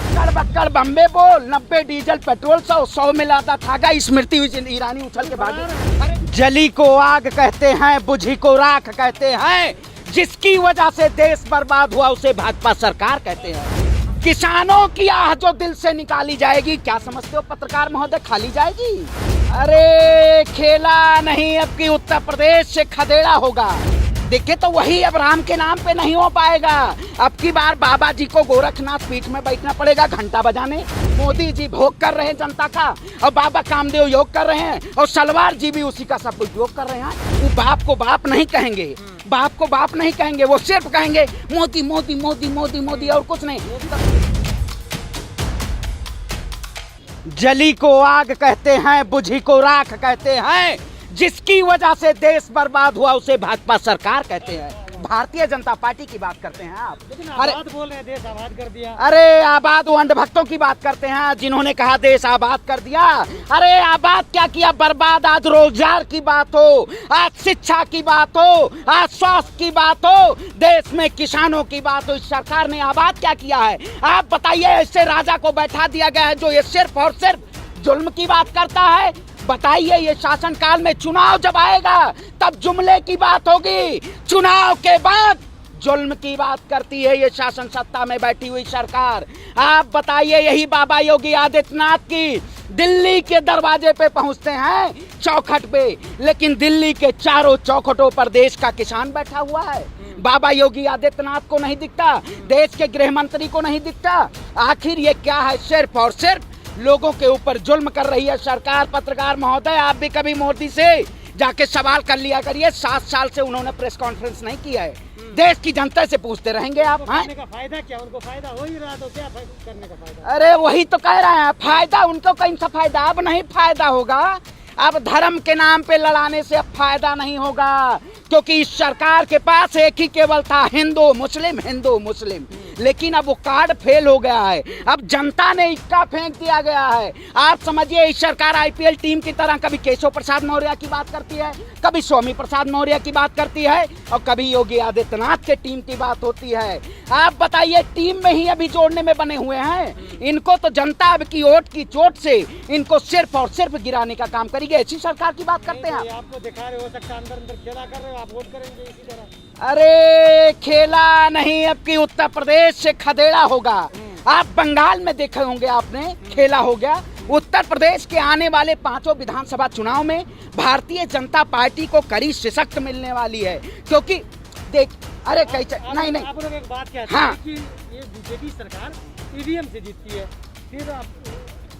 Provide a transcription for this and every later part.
अक्कड़ बक्कड़ बम्बे बोल, 90 diesel petrol 100 में लाता थागा, स्मृति ईरानी उछल के भागे। जली को आग कहते हैं, बुझी को राख कहते हैं, जिसकी वजह से देश बर्बाद हुआ उसे भाजपा सरकार कहते हैं। किसानों की आह जो दिल से निकाली जाएगी, क्या समझते हो पत्रकार महोदय, खाली जाएगी? अरे खेला नहीं, अब की उत्तर प्रदेश से खदेड़ा होगा। देखिए तो वही अब राम के नाम पे नहीं हो पाएगा। अब की बार बाबा जी को गोरखनाथ पीठ में बैठना पड़ेगा घंटा बजाने। मोदी जी भोग कर रहे हैं जनता का, और बाबा कामदेव योग कर रहे हैं, और सलवार जी भी उसी का सब उपयोग कर रहे हैं। वो बाप को बाप नहीं कहेंगे, बाप को बाप नहीं कहेंगे, वो सिर्फ कहेंगे मोदी मोदी मोदी मोदी मोदी और कुछ नहीं। जली को आग कहते हैं, बुझी को राख कहते हैं, जिसकी वजह से देश बर्बाद हुआ उसे भाजपा सरकार कहते हैं। भारतीय जनता पार्टी की बात करते हैं आप। अरे बोल रहे हैं देश आबाद कर दिया। अरे आबाद वो अंधभक्तों की बात करते हैं जिन्होंने कहा देश आबाद कर दिया। अरे आबाद क्या किया, बर्बाद। आज रोजगार की बात हो, आज शिक्षा की बात हो, आज स्वास्थ्य की बात हो, देश में किसानों की बात हो, इस सरकार ने आबाद क्या किया है आप बताइए। ऐसे राजा को बैठा दिया गया है जो ये सिर्फ और सिर्फ जुल्म की बात करता है। बताइए ये शासनकाल में चुनाव जब आएगा तब जुमले की बात होगी, चुनाव के बाद जुल्म की बात करती है ये शासन सत्ता में बैठी हुई सरकार। आप बताइए, यही बाबा योगी आदित्यनाथ की दिल्ली के दरवाजे पे पहुंचते हैं, चौखट पे, लेकिन दिल्ली के चारों चौखटों पर देश का किसान बैठा हुआ है। बाबा योगी आदित्यनाथ को नहीं दिखता, देश के गृह मंत्री को नहीं दिखता। आखिर ये क्या है, सिर्फ और सिर्फ लोगों के ऊपर जुल्म कर रही है सरकार। पत्रकार महोदय, आप भी कभी मोदी से जाके सवाल कर लिया करिए। 7 साल से उन्होंने प्रेस कॉन्फ्रेंस नहीं किया है। देश की जनता से पूछते रहेंगे आप। करने का फायदा क्या, उनको फायदा हो ही रहा तो क्या करने का फायदा? अरे वही तो कह रहे हैं, फायदा उनको कहीं सा फायदा अब नहीं फायदा होगा। अब धर्म के नाम पे लड़ाने से अब फायदा नहीं होगा, क्योंकि इस सरकार के पास एक ही केवल था, हिंदू मुस्लिम हिंदू मुस्लिम। लेकिन अब वो कार्ड फेल हो गया है, अब जनता ने इक्का फेंक दिया गया है। आप समझिए इस सरकार आईपीएल टीम की तरह कभी केशव प्रसाद मौर्य की बात करती है, कभी स्वामी प्रसाद मौर्य की बात करती है, और कभी योगी आदित्यनाथ के टीम की बात होती है। आप बताइए, टीम में ही अभी जोड़ने में बने हुए हैं। इनको तो जनता अब की वोट की चोट से इनको सिर्फ और सिर्फ गिराने का काम करेगी। ऐसी सरकार की बात करते हैं आपको दिखा रहे हो सकता अंदर अंदर खेला कर रहे हो, आप वोट करेंगे इसी तरह। अरे खेला नहीं, अब की उत्तर प्रदेश से खदेड़ा होगा। आप बंगाल में देखे होंगे आपने, खेला हो गया। उत्तर प्रदेश के आने वाले 5 विधानसभा चुनाव में भारतीय जनता पार्टी को कड़ी शिकस्त मिलने वाली है, क्योंकि देख अरे कैसे नहीं नहीं आप लोग एक बात कहते हाँ। हैं कि ये बीजेपी सरकार ईवीएम से जीतती है, फिर आप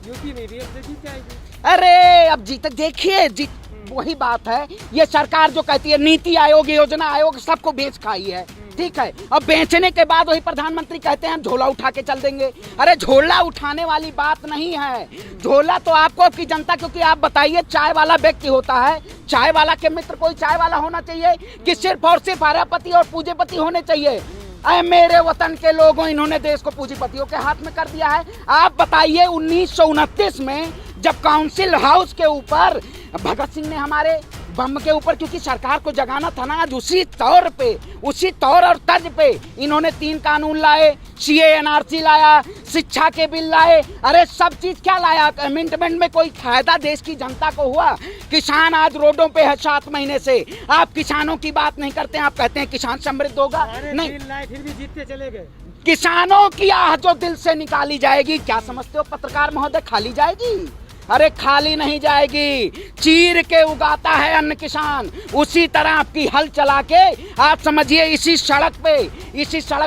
यूपी में ईवीएम से जीत जाएगी। अरे अब जीत देखिए वही बात है। ये सरकार जो कहती है नीति आयोग योजना आयोग सबको बेच खाई है, ठीक है। अब बेचने के बाद वही प्रधानमंत्री कहते हैं झोला उठा के चल देंगे। अरे झोला उठाने वाली बात नहीं है, झोला तो आपको आपकी जनता, क्योंकि आप बताइए चाय वाला व्यक्ति होता है, चाय वाला के मित्र कोई चाय वाला होना चाहिए कि सिर्फ और सिर्फ आर्यपति और पूंजीपति होने चाहिए? अरे मेरे वतन के लोगों, इन्होंने देश को पूंजीपतियों के हाथ में कर दिया है। आप बताइए 1929 में जब काउंसिल हाउस के ऊपर भगत सिंह ने हमारे बम के ऊपर, क्योंकि सरकार को जगाना था ना, आज उसी तौर पे, उसी तौर और तर्ज पे इन्होंने 3 कानून लाए, सीए एनआरसी लाया, शिक्षा के बिल लाए। अरे सब चीज क्या लाया, अमेंडमेंट में कोई फायदा देश की जनता को हुआ? किसान आज रोडों पे है 7 महीने से। आप किसानों की बात नहीं करते हैं, आप कहते हैं किसान समृद्ध होगा। नहीं, फिर भी जीतते चले गए। किसानों की आह जो दिल से निकाली जाएगी, क्या समझते हो पत्रकार महोदय, खाली जाएगी? अरे खाली नहीं जाएगी। चीर के उगाता है अन्न किसान, उसी तरह आपकी हल चला के आप समझिए इसी सड़क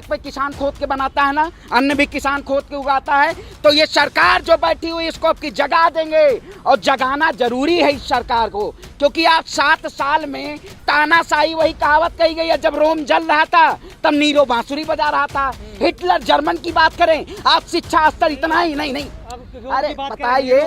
पे किसान खोद के बनाता है ना, अन्न भी किसान खोद के उगाता है। तो ये सरकार जो बैठी हुई इसको आपकी जगा देंगे, और जगाना जरूरी है इस सरकार को, क्योंकि आप 7 साल में तानाशाही, वही कहावत कही गई है, जब रोम जल रहा था तब नीरो बांसुरी बजा रहा था। हिटलर जर्मन की बात करें आप, शिक्षा स्तर इतना ही नहीं। अरे बताइए,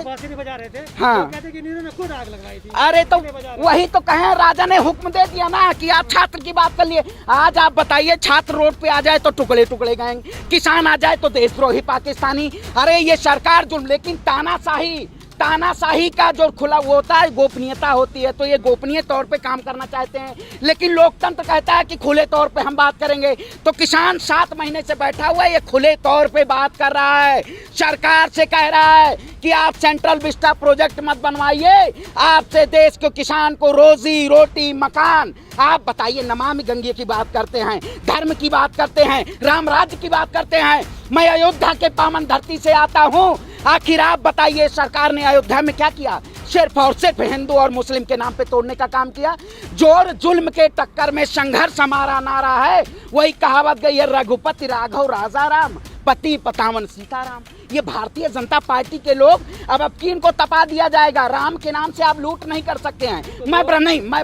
हाँ, खुद आग लगवाई थी। अरे तो वही तो कहें, राजा ने हुक्म दे दिया ना कि आप छात्र की बात कर लिए। आज आप बताइए, छात्र रोड पे आ जाए तो टुकड़े टुकड़े गएंगे, किसान आ जाए तो देशद्रोही पाकिस्तानी। अरे ये सरकार जुल्म, लेकिन तानाशाही तानाशाही का जो खुला वो होता है, गोपनीयता होती है, तो ये गोपनीय तौर पे काम करना चाहते हैं। लेकिन लोकतंत्र कहता है कि खुले तौर पे हम बात करेंगे। तो किसान 7 महीने से बैठा हुआ है, ये खुले तौर पे बात कर रहा है, सरकार से कह रहा है कि आप सेंट्रल विस्टा प्रोजेक्ट मत बनवाइए, आपसे देश के किसान को रोजी रोटी मकान। आप बताइए, नमामि गंगे की बात करते हैं, धर्म की बात करते हैं, राम राज्य की बात करते हैं। मैं अयोध्या के पावन धरती से आता हूँ, आखिर आप बताइए सरकार ने अयोध्या में क्या किया? सिर्फ और सिर्फ हिंदू और मुस्लिम के नाम पे तोड़ने का काम किया। जोर जुल्म के टक्कर में संघर्ष हमारा नारा है। वही कहावत गई है, रघुपति राघव राजा राम, पति पतावन सीताराम। ये भारतीय जनता पार्टी के लोग अब किन को तपा दिया जाएगा? राम के नाम से आप लूट नहीं कर सकते हैं। मैं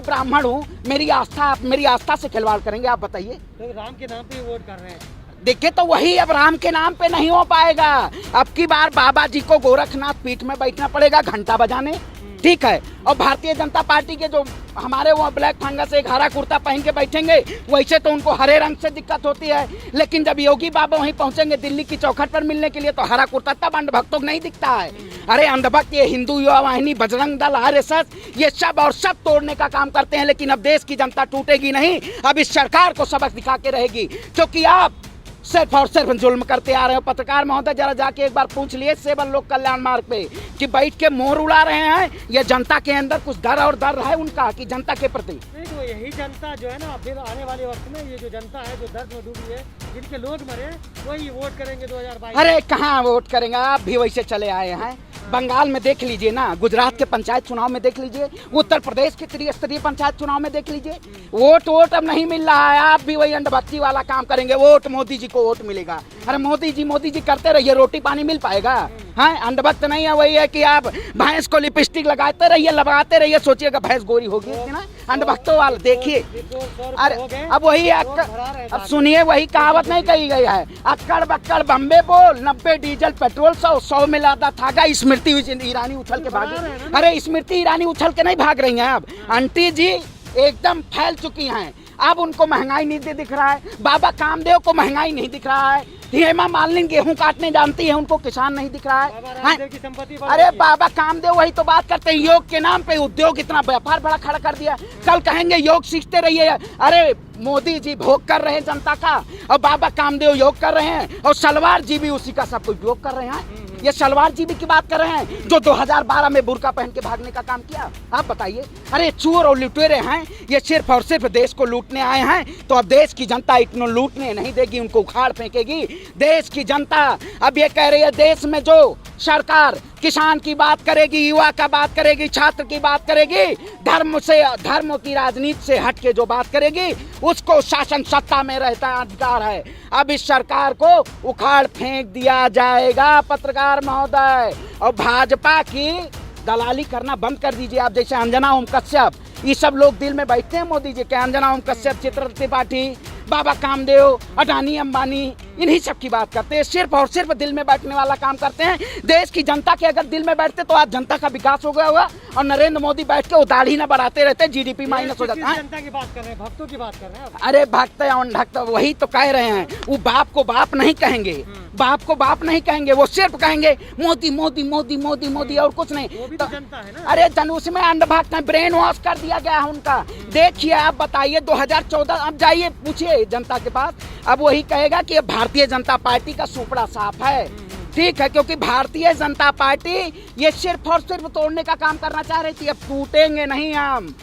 ब्राह्मण हूँ, मेरी आस्था से खिलवाड़ करेंगे? आप बताइए। तो राम के नाम पे वोट कर रहे हैं। देखिए, तो वही अब राम के नाम पे नहीं हो पाएगा। अब की बार बाबा जी को गोरखनाथ पीठ में बैठना पड़ेगा घंटा बजाने, ठीक है। और भारतीय जनता पार्टी के जो हमारे वो ब्लैक फंगस एक हरा कुर्ता पहन के बैठेंगे, वैसे तो उनको हरे रंग से दिक्कत होती है। लेकिन जब योगी बाबा वहीं पहुंचेंगे दिल्ली की चौखट पर मिलने के लिए, तो हरा कुर्ता तब अंधभक्तों को नहीं दिखता है। अरे अंधभक्त ये हिंदू युवा वाहिनी, बजरंग दल, आरएसएस, ये सब और सब तोड़ने का काम करते हैं। लेकिन अब देश की जनता टूटेगी नहीं, अब इस सरकार को सबक दिखा के रहेगी, क्योंकि आप सिर्फ और सिर्फ जुल्म करते आ रहे हो। पत्रकार महोदय, जरा जाके एक बार पूछ लिए सेवन लोक कल्याण मार्ग पे कि बैठ के मोर उड़ा रहे हैं, ये जनता के अंदर कुछ डर और डर है उनका कि जनता के प्रति? नहीं, तो यही जनता जो है ना, फिर आने वाले वक्त में ये जो जनता है जो दर्द में डूबी है, जिनके लोग मरे, वही वोट करेंगे 2022। अरे कहाँ वोट करेंगे? आप भी वैसे चले आए हैं। बंगाल में देख लीजिए ना, गुजरात के पंचायत चुनाव में देख लीजिए, उत्तर प्रदेश के त्रिस्तरीय पंचायत चुनाव में देख लीजिए। वोट अब नहीं मिल रहा है। आप भी वही अंधभक्ति वाला काम करेंगे, वोट मोदी जी को वोट मिलेगा। अरे मोदी जी करते रहिए, रोटी पानी मिल पाएगा? हाँ, अंधभक्त नहीं है। वही है कि आप भैंस को लिपस्टिक लगाते रहिए, लगाते रहिए, सोचिएगा भैंस गोरी होगी ना। अंधभक्तों वाला देखिए। अरे अब वही अब सुनिए, वही कहावत नहीं कही गई है, अक्कड़ बक्कड़ बम्बे बोल, 90 डीजल पेट्रोल 100 में लादा थागा। स्मृति ईरानी उछल के भागे। अरे स्मृति ईरानी उछल के नहीं भाग रही हैं। अब आंटी जी एकदम फैल चुकी हैं। अब उनको महंगाई नहीं दिख रहा है, बाबा कामदेव को महंगाई नहीं दिख रहा है, हेमा मालिनी गेहूं काटने जानती है, उनको किसान नहीं दिख रहा है। की संपत्ति अरे बाबा कामदेव वही तो बात करते हैं, योग के नाम पे उद्योग इतना व्यापार बड़ा खड़ा कर दिया। कल कहेंगे योग सीखते रहिए। अरे मोदी जी भोग कर रहे हैं जनता का, और बाबा कामदेव योग कर रहे हैं, और सलवार जी भी उसी का सब कुछ योग कर रहे हैं। ये सलवार जी भी की बात कर रहे हैं जो 2012 में बुर्का पहन के भागने का काम किया। आप बताइए। अरे चोर और लुटेरे हैं, ये सिर्फ और सिर्फ देश को लूटने आए हैं। तो अब देश की जनता इतना लूटने नहीं देगी, उनको उखाड़ फेंकेगी। देश की जनता अब ये कह रही है, देश में जो सरकार किसान की बात करेगी, युवा का बात करेगी, छात्र की बात करेगी, धर्म की राजनीति से हट के जो बात करेगी, उसको शासन सत्ता में रहता अधिकार है। अब इस सरकार को उखाड़ फेंक दिया जाएगा पत्रकार महोदय। और भाजपा की दलाली करना बंद कर दीजिए। आप जैसे अंजना ओम कश्यप, ये सब लोग दिल में बैठते हैं मोदी जी के। अंजना ओम कश्यप, चित्र त्रिपाठी, बाबा कामदेव, अडानी अंबानी, इन्हीं सब की बात करते हैं। सिर्फ और सिर्फ दिल में बैठने वाला काम करते हैं। देश की जनता के अगर दिल में बैठते तो आज जनता का विकास हो गया होगा। और नरेंद्र मोदी बैठ के वो दाढ़ी न बढ़ाते रहते, जीडीपी माइनस हो जाता है। जनता की बात कर रहे हैं, भक्तों की बात कर रहे हैं। अरे भक्त या भक्त वही तो कह रहे हैं। वो बाप को बाप नहीं कहेंगे, बाप को बाप नहीं कहेंगे, वो सिर्फ कहेंगे मोदी मोदी मोदी मोदी मोदी, और कुछ नहीं। वो भी तो जनता है ना। अरे उसमें अंधभक्त में ब्रेन वॉश कर दिया गया है उनका। देखिए, आप बताइए 2014, अब जाइए पूछिए जनता के पास, अब वही कहेगा कि भारतीय जनता पार्टी का सुपड़ा साफ है। ठीक है, क्योंकि भारतीय जनता पार्टी ये सिर्फ और सिर्फ तोड़ने का काम करना चाह रही थी। अब टूटेंगे नहीं हम।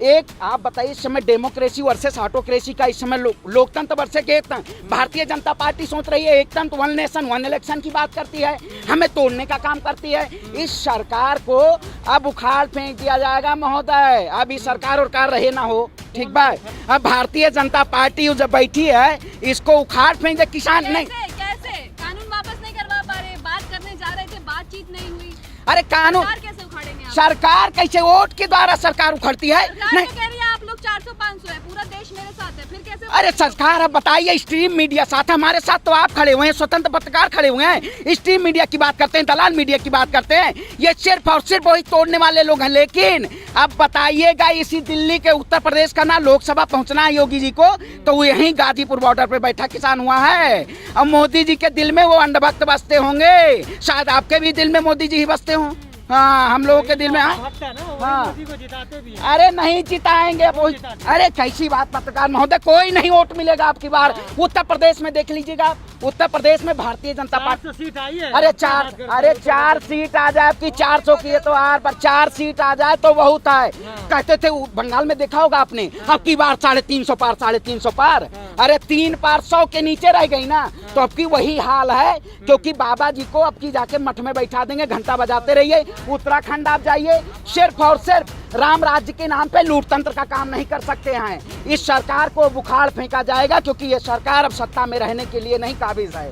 एक आप बताइए, इस समय डेमोक्रेसी वर्सेस ऑटोक्रेसी का, इस समय लोकतंत्र वर्सेस एकतंत्र। भारतीय जनता पार्टी सोच रही है एकतंत्र, 1 नेशन 1 इलेक्शन की बात करती है, हमें तोड़ने का काम करती है। इस सरकार को अब उखाड़ फेंक दिया जाएगा महोदय। अब इस सरकार और कार रहे ना हो, ठीक बात। अब भारतीय जनता पार्टी जब बैठी है, इसको उखाड़ फेंक दे। किसान नहीं, कैसे कानून वापस नहीं करवा पा रहे, बात करने जा रहे थे, बातचीत नहीं हुई। अरे कानून कैसे उखाड़ेंगे आप? सरकार कैसे वोट के द्वारा सरकार उखड़ती है? नहीं कह रही है आप लोग 400-500 है, पूरा देश मेरे साथ है, फिर कैसे? अरे सरकार, अब बताइए, स्ट्रीम मीडिया साथ है, हमारे साथ तो आप खड़े हुए हैं, स्वतंत्र पत्रकार खड़े हुए हैं। स्ट्रीम मीडिया की बात करते हैं, दलाल मीडिया की बात करते हैं, ये सिर्फ और सिर्फ वही तोड़ने वाले लोग हैं। लेकिन अब बताइएगा, इसी दिल्ली के उत्तर प्रदेश का ना लोकसभा पहुंचना है योगी जी को, तो वो यहीं गाजीपुर बॉर्डर पे बैठा किसान हुआ है। अब मोदी जी के दिल में वो अंधभक्त बसते होंगे, शायद आपके भी दिल में मोदी जी ही बसते हों। हाँ, हम लोगों के दिल में हाँ? भक्त है ना, वही हाँ। मोदी को जिताते भी हैं। अरे नहीं जिताएंगे वो। अरे कैसी बात पत्रकार महोदय, कोई नहीं वोट मिलेगा आपकी बार। उत्तर प्रदेश में देख लीजिएगा, उत्तर प्रदेश में भारतीय जनता पार्टी 400 सीट आई है। अरे क्या बात करते हैं? 4 सीट आ जाए आपकी, 400 की है तो आर पर 4 सीट आ जाए तो बहुत है। कहते थे बंगाल में देखा होगा आपने, अब की बार 350 पार, 350 पार। अरे 3 पार 100 के नीचे रह गई ना, तो अब की वही हाल है। क्योंकि बाबा जी को अब की जाके मठ में बैठा देंगे, घंटा बजाते रहिए। उत्तराखंड आप जाइए, सिर्फ और सिर्फ राम राज्य के नाम पे लूटतंत्र का काम नहीं कर सकते हैं। इस सरकार को बुखार फेंका जाएगा, क्योंकि ये सरकार अब सत्ता में रहने के लिए नहीं काबिज है।